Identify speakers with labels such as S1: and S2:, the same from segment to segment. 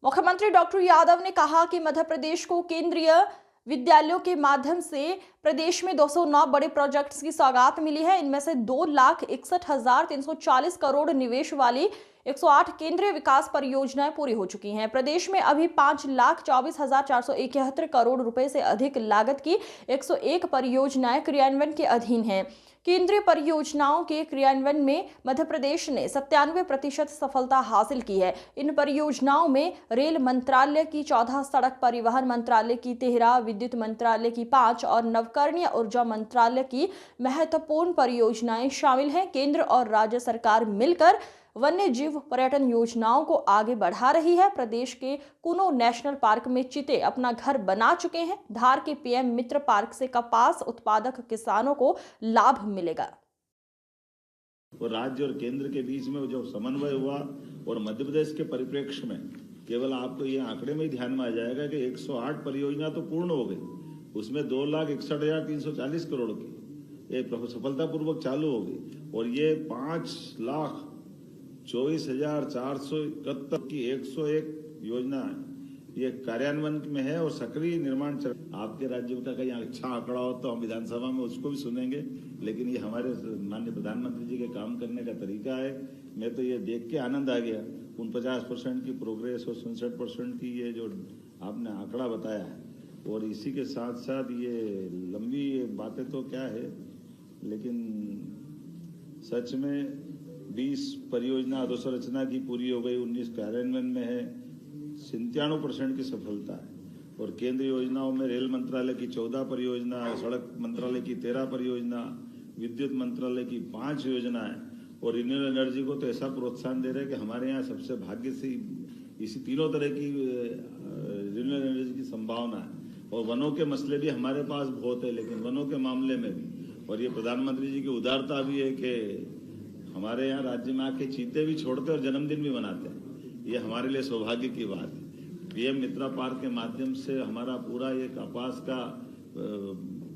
S1: मुख्यमंत्री डॉक्टर यादव ने कहा कि मध्य प्रदेश को केंद्रीय विद्यालयों के माध्यम से प्रदेश में 209 बड़े प्रोजेक्ट्स की सौगात मिली है। इनमें से 2,61,340 करोड़ निवेश वाली 108 केंद्रीय विकास परियोजनाएं पूरी हो चुकी हैं। प्रदेश में अभी 5,24,471 करोड़ रुपए से अधिक लागत की 101 परियोजनाएं क्रियान्वयन के अधीन हैं। केंद्रीय परियोजनाओं के क्रियान्वयन में मध्य प्रदेश ने 97% सफलता हासिल की है। इन परियोजनाओं में रेल मंत्रालय की 14, सड़क परिवहन मंत्रालय की 13, विद्युत मंत्रालय की 5 और नवकरणीय ऊर्जा मंत्रालय की महत्वपूर्ण परियोजनाएं शामिल हैं। केंद्र और राज्य सरकार मिलकर वन्य जीव पर्यटन योजनाओं को आगे बढ़ा रही है। प्रदेश के कुनो नेशनल पार्क में चीते अपना घर बना चुके हैं। धार के पीएम मित्र पार्क से कपास उत्पादक किसानों को लाभ मिलेगा।
S2: और राज्य और केंद्र के बीच में जो समन्वय हुआ और मध्य प्रदेश के परिप्रेक्ष्य में केवल आपको ये आंकड़े में ही ध्यान में आ जाएगा कि 108 परियोजना तो पूर्ण हो गई, उसमें 2,61,340 करोड़ की ये सफलतापूर्वक चालू हो गई और ये 5,24,471 की 101 योजना है, ये कार्यान्वयन में है और सक्रिय निर्माण चल। आपके राज्य का कहीं अच्छा आंकड़ा हो तो हम विधानसभा में उसको भी सुनेंगे, लेकिन ये हमारे माननीय प्रधानमंत्री जी के काम करने का तरीका है। मैं तो ये देख के आनंद आ गया 49% की प्रोग्रेस और 67% की ये जो आपने आंकड़ा बताया है। और इसी के साथ साथ ये लंबी बातें तो क्या है, लेकिन सच में 20 परियोजना अधोसंरचना की पूरी हो गई, 19 कार्यान्वयन में है, 97% की सफलता है। और केंद्रीय योजनाओं में रेल मंत्रालय की 14 परियोजना, सड़क मंत्रालय की 13 परियोजना, विद्युत मंत्रालय की 5 योजनाएं और रिन्यूएबल एनर्जी को तो ऐसा प्रोत्साहन दे रहे हैं कि हमारे यहाँ सबसे भाग्य से इसी तीनों तरह की रिन्यूएबल एनर्जी की संभावना है। और वनों के मसले भी हमारे पास बहुत है, लेकिन वनों के मामले में भी और ये प्रधानमंत्री जी की उदारता भी है कि हमारे यहाँ राज्य में आके चीते भी छोड़ते और जन्मदिन भी मनाते हैं। ये हमारे लिए सौभाग्य की बात है। पीएम मित्रा पार्क के माध्यम से हमारा पूरा ये कपास का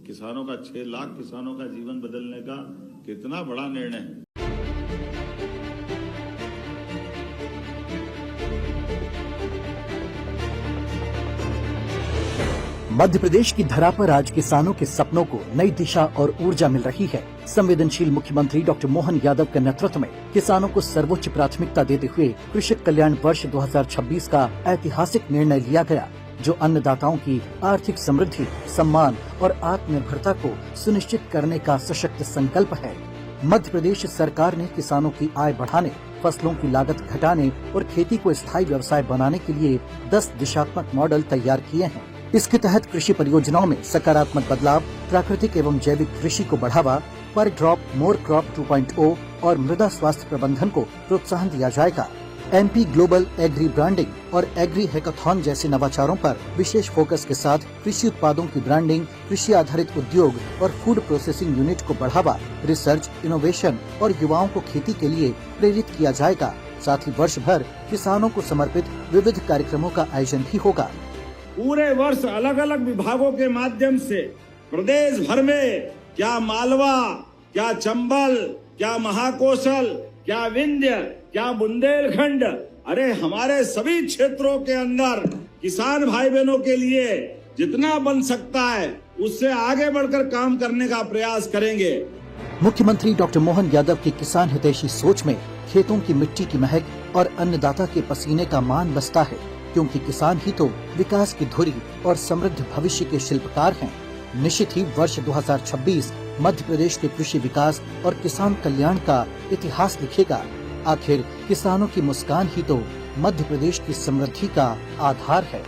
S2: किसानों का 6 लाख किसानों का जीवन बदलने का कितना बड़ा निर्णय है।
S3: मध्य प्रदेश की धरा पर आज किसानों के सपनों को नई दिशा और ऊर्जा मिल रही है। संवेदनशील मुख्यमंत्री डॉक्टर मोहन यादव के नेतृत्व में किसानों को सर्वोच्च प्राथमिकता देते हुए कृषक कल्याण वर्ष 2026 का ऐतिहासिक निर्णय लिया गया, जो अन्नदाताओं की आर्थिक समृद्धि, सम्मान और आत्मनिर्भरता को सुनिश्चित करने का सशक्त संकल्प है। मध्य प्रदेश सरकार ने किसानों की आय बढ़ाने, फसलों की लागत घटाने और खेती को स्थायी व्यवसाय बनाने के लिए 10 दिशात्मक मॉडल तैयार किए हैं। इसके तहत कृषि परियोजनाओं में सकारात्मक बदलाव, प्राकृतिक एवं जैविक कृषि को बढ़ावा, पर ड्रॉप मोर क्रॉप 2.0 और मृदा स्वास्थ्य प्रबंधन को प्रोत्साहन दिया जाएगा। एमपी ग्लोबल एग्री ब्रांडिंग और एग्री हैकाथॉन जैसे नवाचारों पर विशेष फोकस के साथ कृषि उत्पादों की ब्रांडिंग, कृषि आधारित उद्योग और फूड प्रोसेसिंग यूनिट को बढ़ावा, रिसर्च, इनोवेशन और युवाओं को खेती के लिए प्रेरित किया जाएगा। साथ ही वर्ष भर किसानों को समर्पित विविध कार्यक्रमों का आयोजन भी होगा।
S4: पूरे वर्ष अलग अलग विभागों के माध्यम से प्रदेश भर में क्या मालवा, क्या चंबल, क्या महाकौशल, क्या विंध्य, क्या बुंदेलखंड, अरे हमारे सभी क्षेत्रों के अंदर किसान भाई बहनों के लिए जितना बन सकता है उससे आगे बढ़कर काम करने का प्रयास करेंगे।
S3: मुख्यमंत्री डॉक्टर मोहन यादव की किसान हितैषी सोच में खेतों की मिट्टी की महक और अन्नदाता के पसीने का मान बसता है, क्योंकि किसान ही तो विकास की धुरी और समृद्ध भविष्य के शिल्पकार हैं। निश्चित ही वर्ष 2026 मध्य प्रदेश के कृषि विकास और किसान कल्याण का इतिहास लिखेगा। आखिर किसानों की मुस्कान ही तो मध्य प्रदेश की समृद्धि का आधार है।